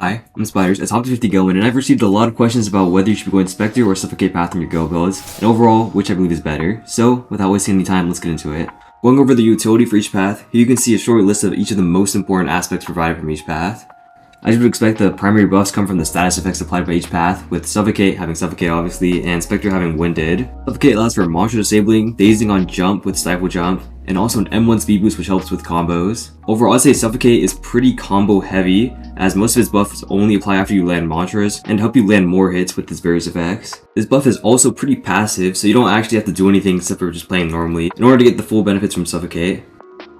Hi, I'm Spiders, a top 50 Gale, and I've received a lot of questions about whether you should be going Specter or Suffocate path in your Gale builds, and overall, which I believe is better. So, without wasting any time, let's get into it. Going over the utility for each path, here you can see a short list of each of the most important aspects provided from each path. As you would expect, the primary buffs come from the status effects applied by each path, with Suffocate having Suffocate obviously, and Specter having Winded. Suffocate allows for monster disabling, dazing on jump with Stifle Jump, and also an M1 speed boost which helps with combos. Overall, I'd say Suffocate is pretty combo heavy, as most of its buffs only apply after you land mantras, and help you land more hits with its various effects. This buff is also pretty passive, so you don't actually have to do anything except for just playing normally, in order to get the full benefits from Suffocate.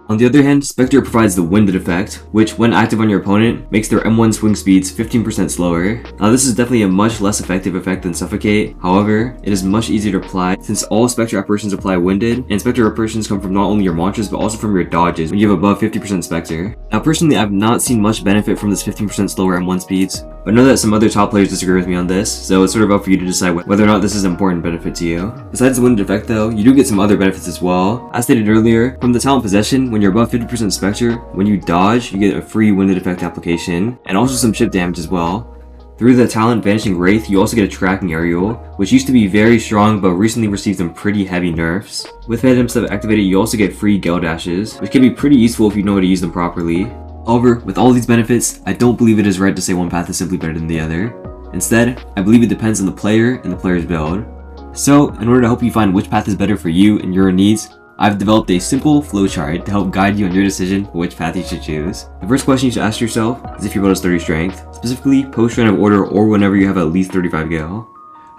On the other hand, Specter provides the Winded effect, which when active on your opponent, makes their M1 swing speeds 15% slower. Now this is definitely a much less effective effect than Suffocate, however, it is much easier to apply since all Specter apparitions apply Winded, and Specter apparitions come from not only your mantras but also from your dodges when you have above 50% Specter. Now personally, I've not seen much benefit from this 15% slower M1 speeds, but I know that some other top players disagree with me on this, so it's sort of up for you to decide whether or not this is an important benefit to you. Besides the Winded effect though, you do get some other benefits as well. As stated earlier, from the talent Possession, when you're above 50% Specter, when you dodge, you get a free Winded effect application, and also some chip damage as well. Through the talent Vanishing Wraith, you also get a tracking aerial, which used to be very strong but recently received some pretty heavy nerfs. With Phantom Step activated, you also get free Gale dashes, which can be pretty useful if you know how to use them properly. However, with all these benefits, I don't believe it is right to say one path is simply better than the other. Instead, I believe it depends on the player and the player's build. So, in order to help you find which path is better for you and your needs, I've developed a simple flowchart to help guide you on your decision for which path you should choose. The first question you should ask yourself is if your build has 30 strength, specifically post run of order or whenever you have at least 35 Gale.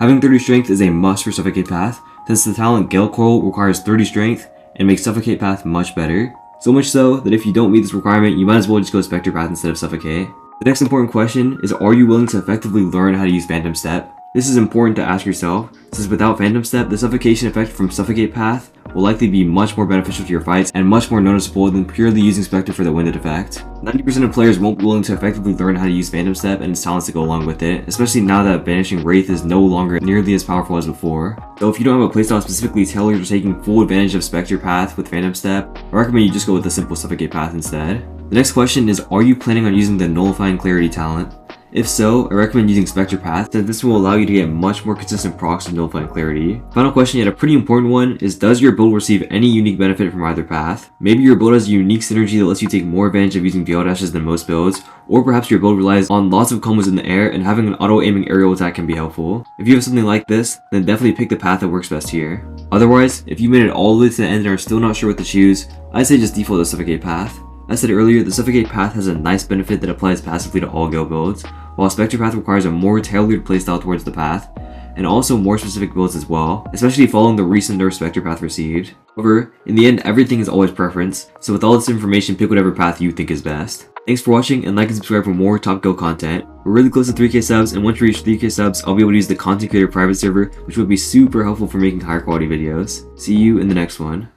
Having 30 strength is a must for Suffocate path, since the talent Gale Coil requires 30 strength and makes Suffocate path much better. So much so that if you don't meet this requirement, you might as well just go Specter path instead of Suffocate. The next important question is, are you willing to effectively learn how to use Phantom Step? This is important to ask yourself, since without Phantom Step, the suffocation effect from Suffocate path will likely be much more beneficial to your fights and much more noticeable than purely using Specter for the Winded effect. 90% of players won't be willing to effectively learn how to use Phantom Step and its talents to go along with it, especially now that Vanishing Wraith is no longer nearly as powerful as before. So if you don't have a playstyle specifically tailored to taking full advantage of Specter path with Phantom Step, I recommend you just go with the simple Suffocate path instead. The next question is, are you planning on using the Nullifying Clarity talent? If so, I recommend using Specter path, since this will allow you to get much more consistent procs of Nullifying Clarity. Final question, yet a pretty important one, is does your build receive any unique benefit from either path? Maybe your build has a unique synergy that lets you take more advantage of using Gale dashes than most builds, or perhaps your build relies on lots of combos in the air and having an auto-aiming aerial attack can be helpful. If you have something like this, then definitely pick the path that works best here. Otherwise, if you made it all the way to the end and are still not sure what to choose, I'd say just default the Suffocate path. As said earlier, the Suffocate path has a nice benefit that applies passively to all Gale builds, while Specter path requires a more tailored playstyle towards the path, and also more specific builds as well, especially following the recent nerf Specter path received. However, in the end, everything is always preference, so with all this information, pick whatever path you think is best. Thanks for watching, and like and subscribe for more Top Gale content. We're really close to 3k subs, and once we reach 3k subs, I'll be able to use the Content Creator private server, which would be super helpful for making higher quality videos. See you in the next one.